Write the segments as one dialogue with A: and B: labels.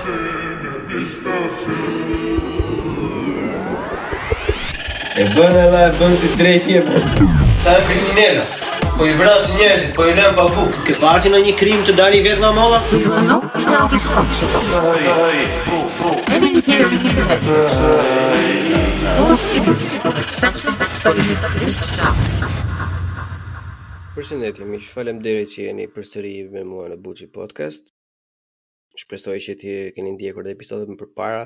A: E bën edhe e bën si drejtje.
B: Ta e kriminella, po I vrasin njerëzit, po I lën pa buk.
A: Ke parti në një krim të dali vet nga molla?
C: No, no responsibility.
A: Përshëndetje, miq, faleminderit që jeni përsëri me mua në Buçi Podcast. Shpresoj që ti keni ndjekur edhe episodet më përpara,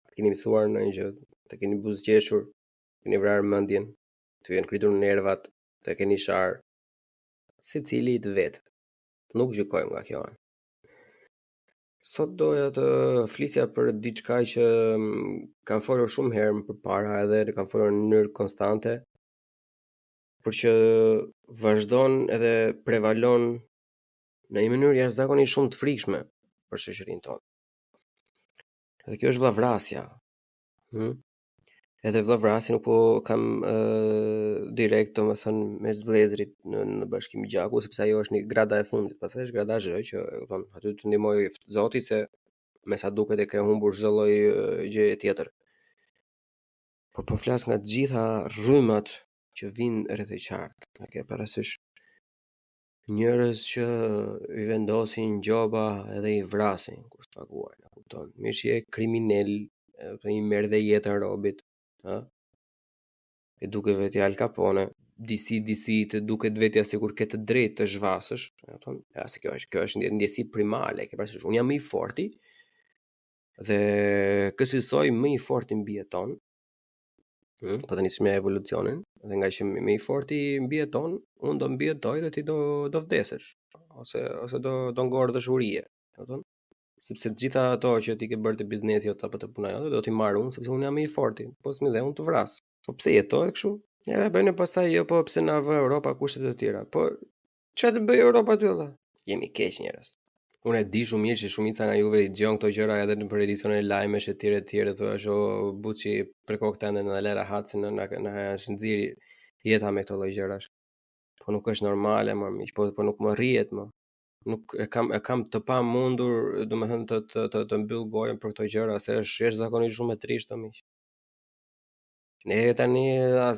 A: të keni mësuar ndonjë gjë, të keni buzëqeshur, keni vrarë mendjen, të jenë kritur nervat, të keni sharë, secili të vetë. Nuk gjykojmë nga kjo anë. Sot doja të flisja për diçka që kam folur shumë herë më përpara edhe kam folur në mënyrë konstante, por që vazhdon edhe prevalon në një mënyrë jashtëzakonisht shumë të frikshme për shoqërinë tonë. Dhe kjo është vllavrasja. Edhe vllavrasja nuk po kam direkt, domethënë mes vëllezërit në Bashkimin Gjaku, sepse ajo është një grada e fundit. Pastaj është grada zh që kupton, aty të ndihmoj Zoti se me sa duket e ke humbur çdo lloj gjëje tjetër. Por po flas nga të gjitha rrymat që vinë rreth e qartë. A ke parasysh njerëz që I vendosin gjoba edhe I vrasin kur paguajnë, a kupton? Mirë që je kriminal, I merr dhe jetën robit, ha? E duke vetja Al Capone, disi të duket vetja sikur ke të drejtë të zhvasësh, e kupton? Ja, se kjo është ndjesi primale, ke parasysh. Unë jam më I forti dhe kësaj më I forti mbi jeton. Po tani me evolucionin, dhe nga që më I forti mbi jeton, unë do mbijetoj dhe ti do vdesësh, ose do ngordhësh urie, e kupton? Sepse të gjitha ato që ti ke bërë të biznesi apo të puna jote do t'i marr unë, sepse unë jam më I forti, po s'mi dhe unë të vras. Po pse jetoj kështu? Ja bëjnë pastaj jo, po pse na vë Europa kushtet e tjera. Po çfarë të bëj Europa aty valla? Jemi keq njerëz. Unë e di shumë mirë që shumica nga juve I dëgjon këto gjëra edhe në edicione lajmesh e tjera thua Buçi për kokë tande në lera hacin na është nxirri jeta me këto lloj gjërash. Po nuk është normale më miq, po nuk më rrihet më. Nuk e kam të pamundur, domethënë të mbyll gojën për këto gjëra, se është zakonisht shumë e trisht miq. Ne tani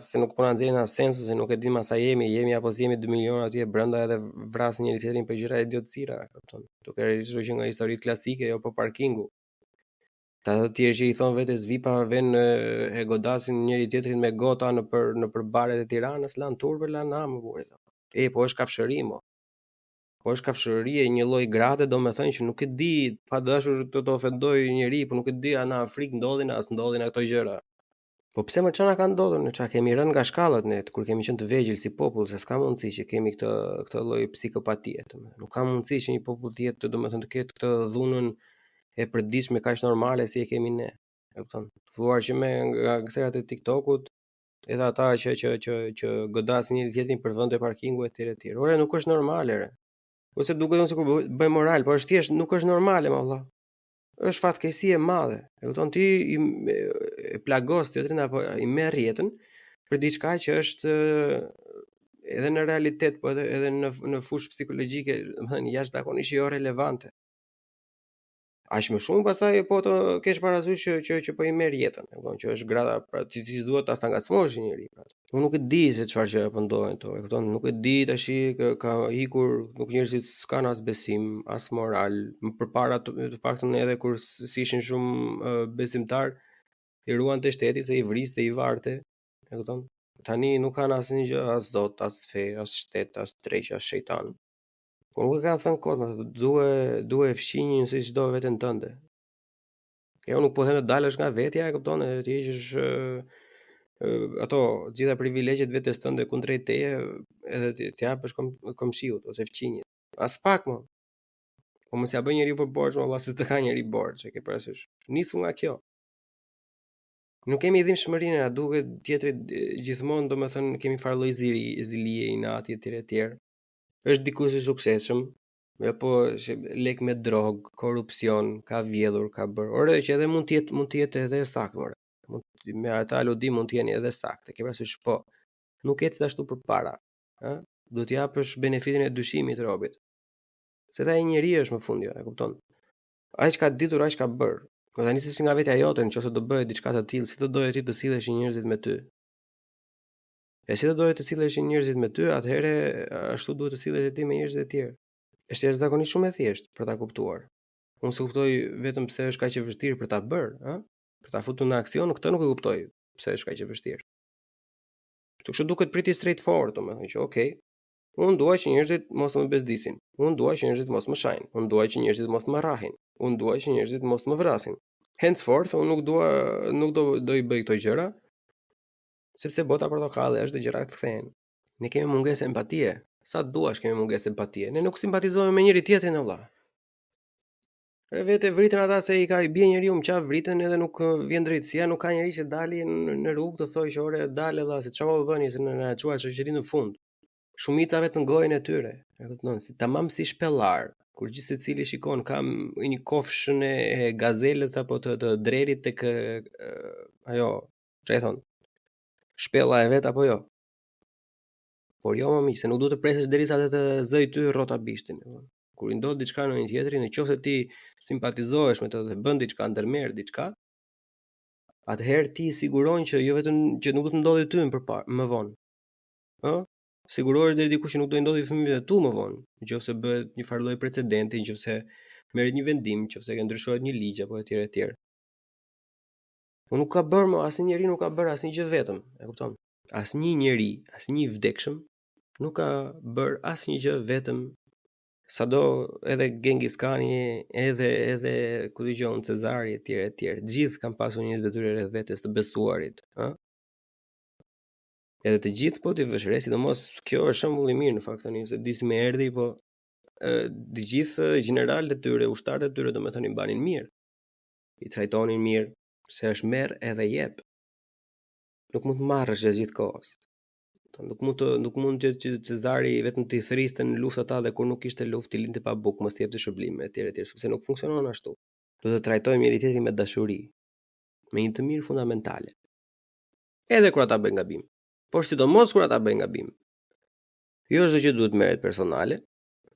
A: se nuk po na nxjerrin as sensu, se nuk e dim sa jemi apo si jemi 2 miliona aty e brenda edhe vrasin njëri tjetrin për gjëra idiotësira, kupton. Duke rritur që nga historitë klasike, jo po parkingu. Ta të tjerë që I thon vetes vipa vën e godasin njëri tjetrin me gota në baret e Tiranës, lan turpe, lan amë burrë. Po është kafshëri mo. Po është kafshëri e një lloj grade, domethënë që nuk e di, pa dashur të ofendoj njëri, po nuk e di në Afrikë ndodhin as ndodhin ato gjëra. Po pse më çana ka ndodhur, ne çka kemi rënë nga shkallët ne, kur kemi qenë të vegjël si popull, se s'ka mundësi që kemi këtë lloj psikopatie. Nuk ka mundësi që një popull të jetë, domethënë të ketë këtë dhunën e përditshme kaq normale si e kemi ne. E kupton? Filluar që me nga gserat e TikTokut, edhe ata që godasin njëri tjetrin për vende parkingu etj. Ore nuk është normale re. Ose duket unë sikur bëj moral, por është thjesht nuk është normale më valla. Është fatkeqësi e madhe. E kupton, ti e plagos tjetrin apo I merr jetën për diçka që është edhe në realitet, po edhe në fushë psikologjike, domethënë jashtëzakonisht jo relevante. Aq më shumë pastaj po të kesh parasysh që po I merr jetën, e kupton, që është grada pra ti duhet ta ngacmosh njëri pra. Unë nuk e di se çfarë gjëra po ndodhin këto, e kupton, nuk e di tash ka ikur, nuk njerëzit s'kan as besim, as moral. Më përpara të paktën edhe kur ishin shumë besimtar, I ruante shteti se I vriste, I varte, e kupton. Tani nuk kanë asnjë gjë, as Zot, as fe, as shtet, as treq, as shejtan. Po nuk e kanë thënë kot, duhe fqinjin si çdo veten tënde. Unë nuk po them të dalësh nga vetja, e kupton, e ti heqësh ato gjitha privilegjet vetes tënde kundrejt teje, edhe ti japësh komshiut ose fqinjit. As pak më. Po mos ja bëj njeriu për borxh, valla, se të ka njeri borxh, e ke parasysh. Nisu nga kjo. Nuk kemi dhimbshmërinë, na duket tjetrit gjithmonë, domethënë kemi farlloj zilie, inati etj. Është dikush I suksesshëm, po lek me drog, korrupsion, ka vjedhur, ka bërë. Ore që edhe mund të jetë edhe saktë. Me ata aludim mund të jeni edhe saktë, ke parasysh, po nuk ecë ashtu përpara, ë? Do t'i japësh benefitin e dyshimit robit. Se ta I njeri është më fundi, e kupton? Ai që ka ditur, ai që ka bërë. Po tani si nga vetja jote, nëse do bëhet diçka të tillë, si të doje ti të silleshin njerëzit me ty? E si të doje të silleshin njerëzit me ty, atëherë ashtu duhet të sillesh ti me njerëzit e tjerë. Është jashtëzakonisht shumë e thjeshtë për ta kuptuar. Unë s'e kuptoj vetëm pse është kaq e vështirë për ta bërë, ëh? Për ta futur në aksion, këtë nuk e kuptoj pse është kaq e vështirë. Kështu duket pretty straightforward, domethënë që okay, unë dua që njerëzit mos më bezdisin. Unë dua që njerëzit mos më shajnë. Unë dua që njerëzit mos më rrahin. Unë dua që njerëzit mos më vrasin. Henceforth, unë nuk do i bëj këto gjëra, sepse bota portokalli është dhe gjërat të kthehen. Ne kemi mungesë empatie. Sa duash kemi mungesë empatie. Ne nuk simpatizojmë me njëri tjetrin vëlla. E vetë vritën ata se i ka i bie njeriu më qaf vritën edhe nuk vjen drejtësia, nuk ka njerëz që dali në rrugë të thojë që ore dalë vëlla, se çfarë po bëni se na çuat shoqërinë në fund. Shumicave të ngojën e tyre, e kupton, si tamam si shpellar, kur gjithë secili shikon kam një kofshën e gazelës apo të drerit tek ajo, çfarë e thon? Shpella e vet apo jo? Por jo më miq, se nuk duhet të presësh derisa të zëj ty rrota bishtin. Kur i ndodh diçka në një tjetrin, nëse ti simpatizohesh me të dhe bën diçka ndërmerr diçka, atëherë ti siguron që jo vetëm që nuk do të ndodhi ty më vonë. Ë? Sigurohesh deri diku që nuk do i ndodhi fëmijëve tu më vonë, nëse bëhet një farë lloj precedenti, nëse merret një vendim, nëse që ndryshohet një ligj apo etj etj. Unë nuk ka bërë më asnjë njeri nuk ka bërë asnjë gjë vetëm, e kupton? Asnjë njeri, asnjë i vdekshëm nuk ka bërë asnjë gjë vetëm. Sado edhe Genghis Khani, edhe ku dëgjon Cezari etj etj. Gjithë kanë pasur njerëz detyrë rreth vetes të besuarit, ëh? Edhe të gjithë po ti vësh re, sidomos kjo është shembull i mirë në fakt tani se di si më erdhi, po të gjithë gjeneralët e tyre, ushtarët e tyre domethënë i mbanin mirë. I trajtonin mirë, se është merr edhe jep. Nuk mund të marrësh gjithkohës. Nuk mund që Cezari vetëm të thriste në luftë ata dhe kur nuk kishte luftë i linte pa bukë, mos i jepte shërblim etj etj, sepse nuk funksionon ashtu. Duhet të trajtojmë njëri tjetrin me dashuri, me një të mirë fundamentale. Edhe kur ata bëjnë gabim. Por sidomos kur ata bëjnë gabim. Jo çdo gjë duhet merret personale,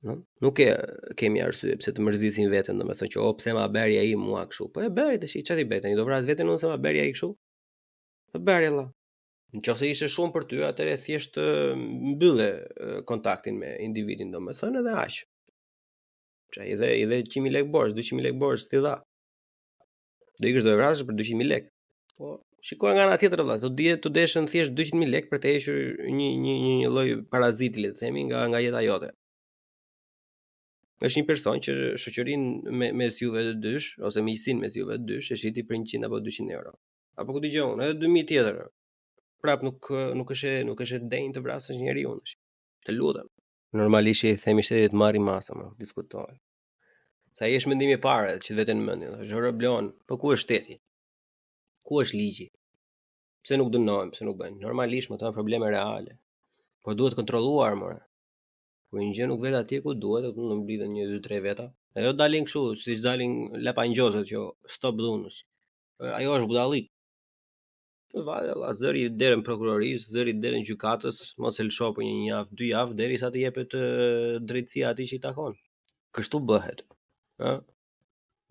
A: no? Nuk kemi arsye pse të mërzisin veten, domethënë që pse ma bëri ai mua kështu. Po e bëri tash, çfarë i bëj tani? Do vras veten unë se ma bëri ai kështu? Po bëri Allah. Nëse ishte shumë për ty, atëherë thjesht mbylle kontaktin me individin, domethënë edhe aq. Çai i dhe 100.000 lekë borx, 200.000 lekë borx ti dha. Do ikësh do e vrasësh për 200.000 lekë. Po shikoj nga ana tjetër vëlla, të deshën thjesht 200.000 lekë për të hequr një lloj paraziti, le të themi, nga jeta jote. Është një person që shoqërinë mes juve të dysh ose miqsinë mes juve të dysh e shiti për 100 apo 200 euro. Apo ku dëgjon, edhe 2000 tjetër. Prap nuk është denjë të vrasësh njeriu. Të lutem. Normalisht i themi shtetit marri masa, më diskutojnë. Sa i është mendimi i parë që veten në mendje, është Roblon, po ku është shteti? Ku është ligji? Pse nuk dënojmë, pse nuk bëjnë? Normalisht më kanë probleme reale. Po duhet kontrolluar më. Kur një gjë nuk vet atje ku duhet, do të mblidhen 1 2 3 veta. Ajo dalin kështu, siç dalin lapangjozët që stop dhunës. Ajo është budallik. Vale, Allah, zëri derën prokurorisë, zëri derën gjykatës, mos e lësho për 1 javë, 2 javë, derisa të jepet drejtësia atij që i takon. Kështu bëhet. Ë?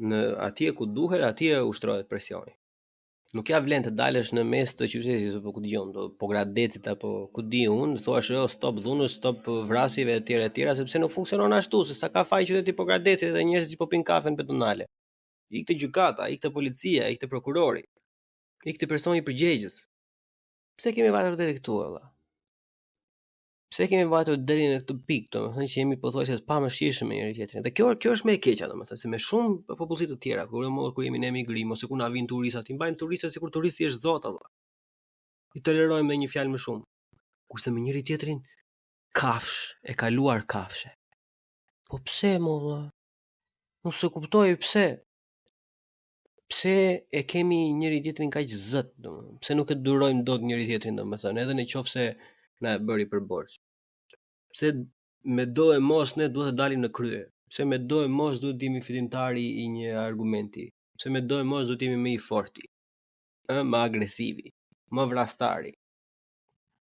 A: Në atje ku duhet, atje ushtrohet presioni. Nuk ja vlen të dalësh në mes të qytetit apo ku dëgjon, po Gradecit apo ku di unë, thuash stop dhunës, stop vrasjeve etj, sepse nuk funksionon ashtu, se sa ka faj qyteti po Gradecit dhe njerëzit po pinë kafe në pedonale. Ikte gjykata, ikte policia, ikte prokurori. Ikte personi i përgjegjës. Pse kemi vajtur deri këtu valla? Pse kemi vajtur deri në këtë pikë, domethënë që jemi pothuajse të pamëshirshëm me njëri tjetrin. Dhe kjo është më e keqja, domethënë se me shumë popullsi të tjera, kur jemi në emigrim ose kur na vijnë turistat, i mbajmë turistët sikur turisti është zot valla. I tolerojmë me një fjalë më shumë. Kurse me njëri tjetrin kafsh, e kaluar kafshe. Po pse mo valla? Unë s'e kuptoj pse. Pse e kemi njëri tjetrin kaq zot, domethënë? Pse nuk e durojmë dot njëri tjetrin, domethënë, edhe nëse na e bëri për borxh. Pse me do e mos ne duhet të dalim në krye? Pse me do e mos duhet të jemi fitimtari i një argumenti? Pse me do e mos duhet të jemi më i forti? Më agresivi, më vrastari?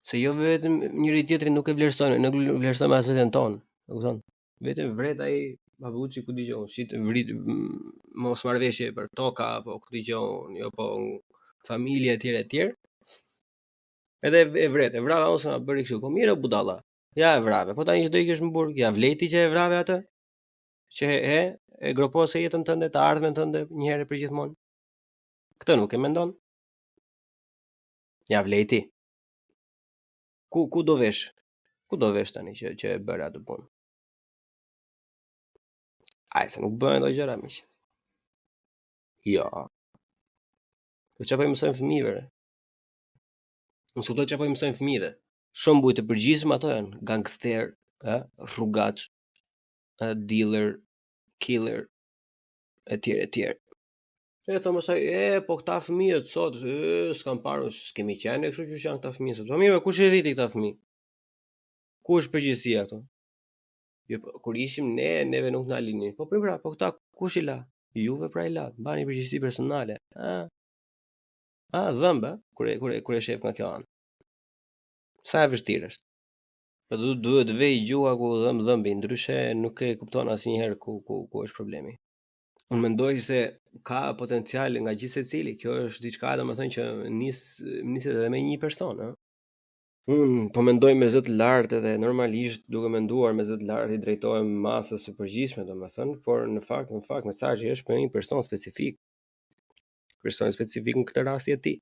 A: Se jo vetëm njëri tjetrin nuk e vlerësojmë, nuk vlerësojmë as veten tonë, e kupton? Vetëm vret ai babuçi ku dëgjon, shit vrit mos marrveshje për toka apo ku dëgjon, jo po familje etj. Edhe e vrava ose na bëri kështu. Po mirë o budalla. Ja e vrave. Po tani që do ikësh në burg, ja vleti që e vrave atë. Që e gropose jetën tënde, të ardhmen tënde një herë për gjithmonë. Këtë nuk e mendon? Ja vleti. Ku do vesh? Ku do vesh tani që e bëre atë punë? Ai se nuk bëhen ato gjëra miq. Jo. Po çfarë po mësojmë fëmijëve? Unë suptoj çfarë po mësojmë fëmijëve. Shembuj të përgjithshëm ato janë gangster, rrugaç, dealer, killer, etj. E thonë mos po këta fëmijët sot, s'kam parë, s'kemi qenë kështu që janë këta fëmijë sot. Po mirë, kush i rriti këta fëmijë? Ku është përgjegjësia këtu? Jo, kur ishim neve nuk na linin. Po pra, po këta kush i la? Juve pra i la. Mbani përgjegjësi personale. Dhëmb, kur e shef nga kjo anë. Sa e vështirë është. Po duhet vej gjuha ku dhëmbi, ndryshe nuk e kupton asnjëherë ku është problemi. Unë mendoj se ka potencial nga gjithë secili. Kjo është diçka domethënë që niset edhe me një person, ëh. Unë po mendoj me zë të lartë edhe normalisht duke menduar me zë të lartë i drejtohem masës së përgjithshme domethënë, por në fakt mesazhi është për një person specifik. Person specifik në këtë rast e ti.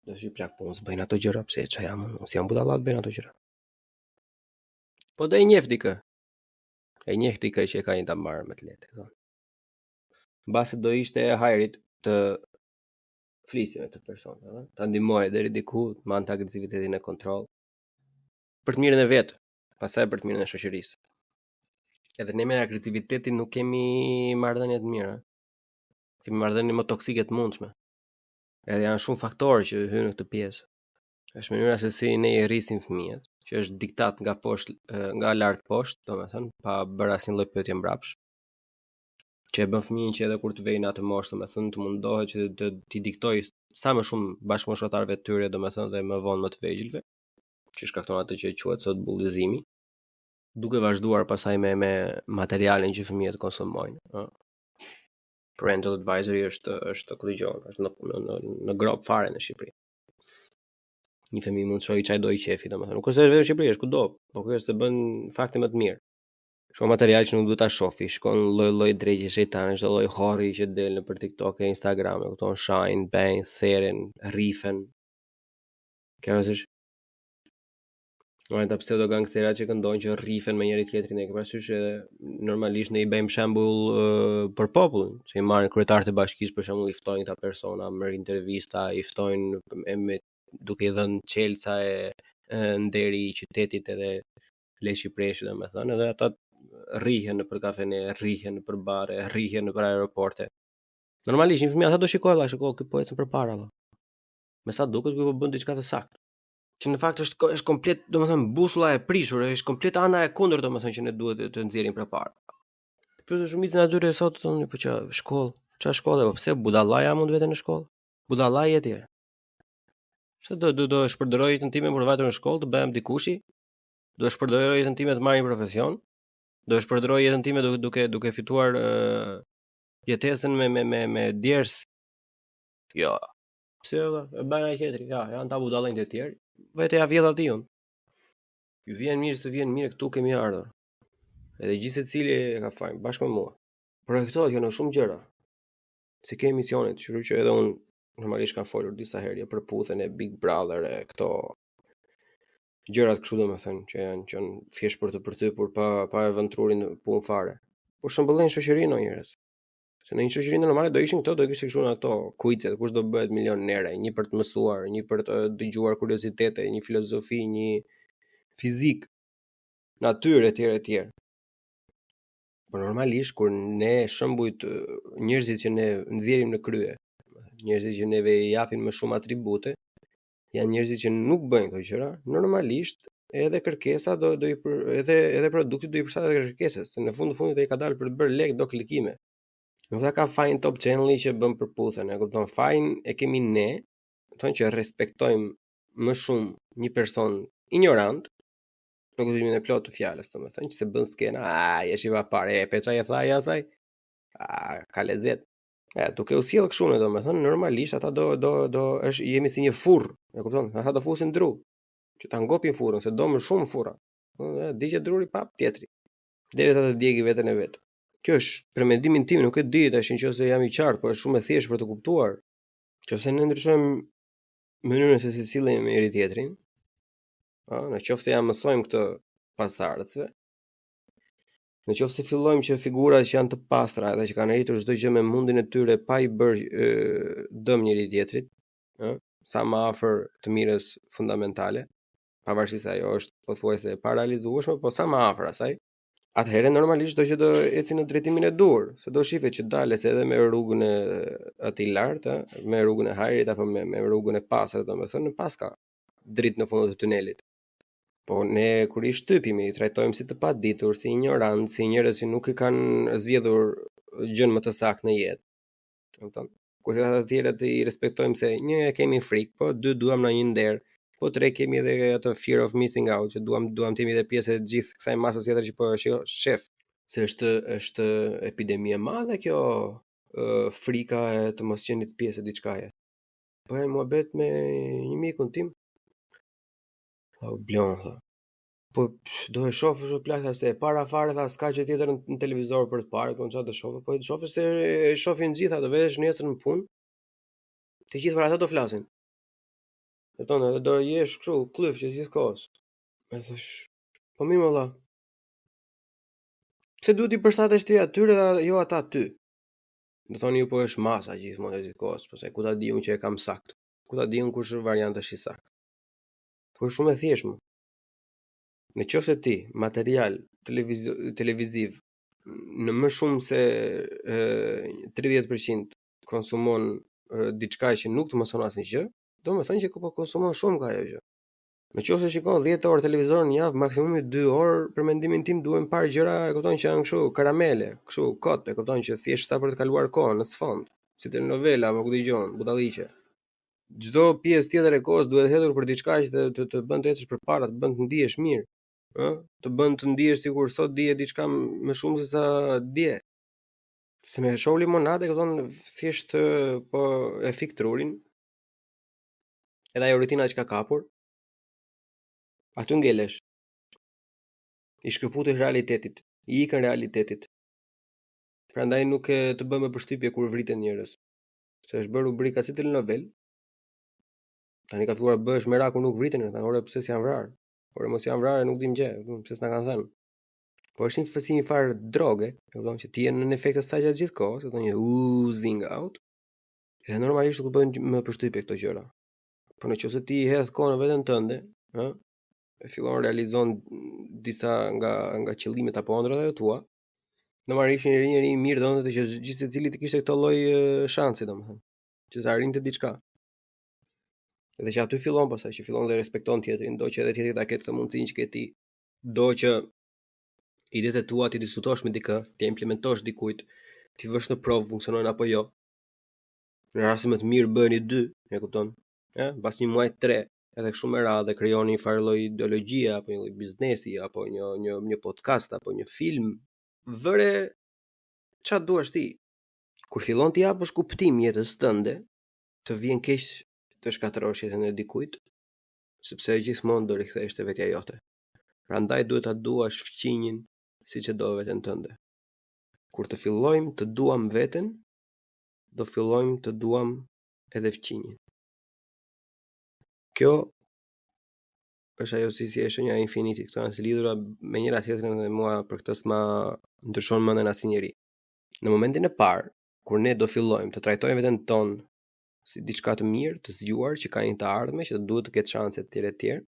A: Do të plak punë s'bëjnë ato gjëra, pse ç'a jam unë, si jam budalla të bëjnë ato gjëra. Po do e njefti kë. E njefti kë që e ka një ta marrë me të lehtë. Mbase do ishte e hajrit të flisje me të person, ta ndihmoj deri diku, me anë të agresivitetin e kontroll. Për të mirën e vet, pastaj për të mirën e shoqërisë. Edhe ne me agresivitetin nuk kemi marrëdhënie të mira. Kemi marrëdhënie më toksike të mundshme. Edhe janë shumë faktorë që hyjnë në këtë pjesë. Është mënyra se si ne i rrisim fëmijët, që është diktat nga poshtë, nga lart poshtë, domethënë, pa bërë asnjë lloj pyetje mbrapsht. Që e bën fëmijën që edhe kur të vejnë atë moshë, domethënë të mundohet që t'i diktoj sa më shumë bashkëmoshtarëve të tyre, domethënë dhe më vonë më të vegjëlve, që shkakton atë që quhet sot bullizimi, duke vazhduar pasaj me materialin që fëmijët konsumojnë. Parental advisory është ku dëgjon, është në grop fare në Shqipëri. Një fëmijë mund të shohë çaj do i qefi, domethënë, nuk është vetëm në Shqipëri, është kudo, por kjo është se bën fakte më të mirë. Shko material që nuk duhet ta shofi, shkon lloj drejtje shejtani, çdo lloj horri që del në për TikTok e Instagram, kupton, shine, bang, theren, rifen. Kjo është ata pseudo gangsterat që këndojnë që rrifen me njëri tjetrin, e ke parasysh edhe normalisht ne i bëjmë shembull për popullin, që i marrin kryetarët e bashkisë për shembull, i ftojnë këta persona, merr intervista, i ftojnë duke i dhënë çelca e nderi i qytetit edhe leshi preshi domethënë, edhe ata rrihen nëpër kafene, rrihen nëpër bare, rrihen nëpër aeroporte. Normalisht një fëmijë ata do shikojë ky po ecën përpara valla. Me sa duket ky po bën diçka të saktë. Që në fakt është komplet, domethënë busulla e prishur, është komplet ana e kundërt domethënë që ne duhet të nxjerrim përpara. Për shumicën e atyre sot thonë po ç'a shkollë, ç'a shkollë, po pse budallaja mund vete në shkollë? Budallaj etj. Se do shpërdorej jetën time për vajtur në shkollë të bëhem dikushi? Do shpërdorej jetën time të marr një profesion? Do shpërdorej jetën time duke fituar jetesën me djers? Jo. Pse valla? E bën ai tjetri, janë ta budallënjtë të tjerë. Vetë ja vjedh aty unë. Ju vjen mirë se vjen mirë, këtu kemi ardhur. Edhe gjithë secili ka fajin bashkë me mua. Projektohet jo në shumë gjëra. Se ke emisionet, që edhe unë normalisht kam folur disa herë për puthen e Big Brother e këto gjërat kështu domethënë që janë thjesht për të përtypur pa e vëntrurin punë fare. Po shëmbëllojnë shoqërinë njerëz. Se në një shoqëri normale do ishin këto, do kishte kështu në ato kuicet, kush do bëhet milioner, një për të mësuar, një për të dëgjuar kuriozitete, një filozofi, një fizik, natyrë etj. Por normalisht kur ne shembujt njerëzit që ne nxjerrim në krye, njerëzit që neve i japin më shumë atribute, janë njerëzit që nuk bëjnë këto gjëra, normalisht edhe kërkesa edhe produkti do i përshtatet kërkesës, se në fundit ai ka dalë për të bërë lek do klikime. Nuk ka fajin Top Channel që bën për puthen, e kupton, fajin e kemi ne, thonë që respektojmë më shumë një person ignorant në kuptimin e plot të fjalës, domethënë që se bën skena, jesh i vapare, peça e thaj asaj. Ka lezet. Duke u sjell kështu, domethënë normalisht ata do jemi si një furr, e kupton? Ata do fusin dru, që ta ngopin furrën, se do më shumë furra. Diqet druri pap tjetri. Derisa të djegi veten e vet. Kjo është për mendimin tim, nuk e di tash nëse jam i qartë, po është shumë e thjeshtë për të kuptuar. Nëse ne ndryshojmë mënyrën se si sillemi me njëri tjetrin, në qoftë se ja mësojmë këtë pasardhësve, në qoftë se fillojmë që figurat që janë të pastra dhe që kanë arritur çdo gjë me mundin e tyre pa i bërë dëm njëri tjetrit, sa më afër të mirës fundamentale, pavarësisht se ajo është pothuajse e paralizueshme, po sa më afër asaj, atëherë normalisht do që do eci në drejtimin e dur, se do shifet që dales edhe me rrugën e atij lartë, me rrugën e hajrit apo me rrugën e pastër, domethënë pas ka dritë në fund të tunelit. Po ne kur i shtypimi, i trajtojmë si të paditur, si ignorant, si njerëz që nuk i kanë zgjedhur gjën më të saktë në jetë. Kupton? Kurse ata të tjerët i respektojmë se një kemi frikë, po dy duam në një nder, po tre kemi edhe atë fear of missing out, që duam të jemi edhe pjesë e gjithë kësaj masës tjetër që po shef. Se është epidemi e madhe kjo frika e të mos qenit pjesë e diçkaje. Po e muhabet me një mikun tim. Blion, tha. Po do e shoh është plaka se para fare tha s'ka gjë tjetër në televizor për të parë, po çfarë do shohë, po të shohësh se e shohin gjithë ato vesh nesër në punë. Të gjithë për ato do flasin. Tonë do jesh kështu klyf që gjithkohës. E thash, po mirë valla. Pse duhet i përshtatesh ti atyre dhe jo ata ty? Do thoni ju po është masa gjithmonë gjithkohës, po se ku ta di unë që e kam sakt. Ku ta di unë kush është varianta është i sakt. Po është shumë e thjeshtë. Në qoftë se ti material televiziv në më shumë se 30% konsumon diçka që nuk të mëson asnjë gjë, do të thënë që po konsumon shumë ka ajo gjë. Në qoftë se shikon 10 orë televizor në javë, maksimumi 2 orë për mendimin tim duhen parë gjëra, e kupton që janë kështu karamele, kështu kot, e kupton që thjesht sa për të kaluar kohën në sfond, si telenovela apo ku dëgjon, budalliqe. Çdo pjesë tjetër e kohës duhet hedhur për diçka që të bën të ecësh përpara, të bën të ndihesh mirë. Të bën të ndihesh sikur sot dije diçka më shumë se sa dje. Se me shoh limonade, kupton, thjesht po e fik trurin. Edhe ajo rutina që ka kapur. Aty ngelesh. I shkëputesh realitetit, i ikën realitetit. Prandaj nuk e të bën me përshtypje kur vriten njerëz. Se është bërë rubrika si telenovel. Tani ka filluar bësh meraku nuk vriten, tani ore pse s'janë vrarë. Por mos janë vrarë nuk dim gjë, pse s'na kanë thënë. Po është një fësi një farë droge, e kupton që ti je në efekt të saj gjatë gjithë kohës, do një oozing out. Edhe normalisht do të bëjnë më përshtypje këto gjëra. Po nëse ti hedh kohën veten tënde, e fillon realizon disa nga qëllimet apo ëndrat e tua, normalisht një njeri i mirë donte që gjithë secili të kishte këtë lloj shansi, domethënë, që të arrinte diçka. Edhe që aty fillon pastaj që fillon dhe respekton tjetrin, do që edhe tjetri ta ketë këtë mundësinë që ke ti, do që idetë tua ti diskutosh me dikë, ti implementosh dikujt, ti vësh në provë funksionojnë apo jo. Në rastin më të mirë bëheni 2, e kupton? Pas një muaji 3, edhe kështu me radhë krijoni një farë lloj ideologjie apo një lloj biznesi apo një podcast apo një film, vëre çfarë duash ti. Kur fillon ti japësh kuptim jetës tënde, të vjen keq të shkatërrosh jetën e dikujt, sepse gjithmonë do rikthehesh te vetja jote. Prandaj duhet ta duash fqinjin siç e do veten tënde. Kur të fillojmë të duam veten, do fillojmë të duam edhe fqinjin. Kjo është ajo si e shenja e infinitit, këto janë të lidhura me njëra tjetrën dhe mua për këtë s'ma ndryshon mendjen asnjëri. Në momentin e parë, kur ne do fillojmë të trajtojmë veten tonë si diçka të mirë, të zgjuar, që ka një të ardhme, që duhet të ketë shanse të tjerë,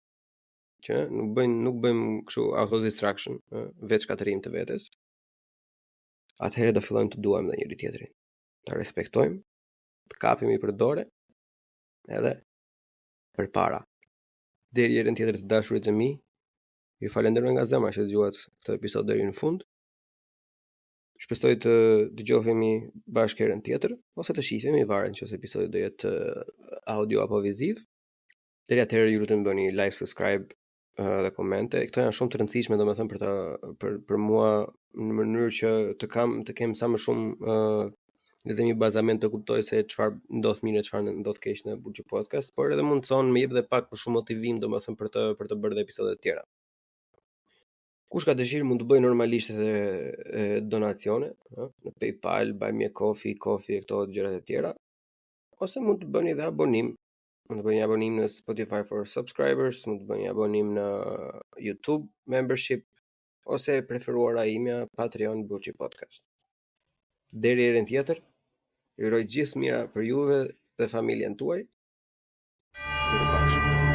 A: që nuk bëjmë kështu auto-distraction, vetë shkatërim të vetes. Atëherë do fillojmë të duajmë dhe njëri tjetrin. Ta respektojmë, të kapemi për dore, edhe përpara. Deri herën tjetër të dashurit e mi, ju falenderoj nga zemra që dëgjuat këtë episod deri në fund. Shpresoj të dëgjohemi bashkë herën tjetër, ose të shihemi, varet nëse episodi do jetë audio apo viziv. Deri atëherë ju lutem bëni like, subscribe dhe komente. Këto janë shumë të rëndësishme domethënë për mua në mënyrë që të kem sa më shumë le të themi bazament të kuptoj se çfarë ndodh mirë e çfarë ndodh keq në Bulqi Podcast, por edhe mundson më jep edhe pak për shumë motivim domethënë për të bërë edhe episode të tjera. Kush ka dëshirë mund të bëjë normalisht edhe donacione, në PayPal, Buy Me a Coffee, e këto gjërat e tjera, ose mund të bëni edhe abonim. Mund të bëni abonim në Spotify for Subscribers, mund të bëni abonim në YouTube Membership, ose preferuara imja Patreon Bulqi Podcast. Deri herën tjetër, ju uroj gjithë mira për juve dhe familjen tuaj. Mirupafshim.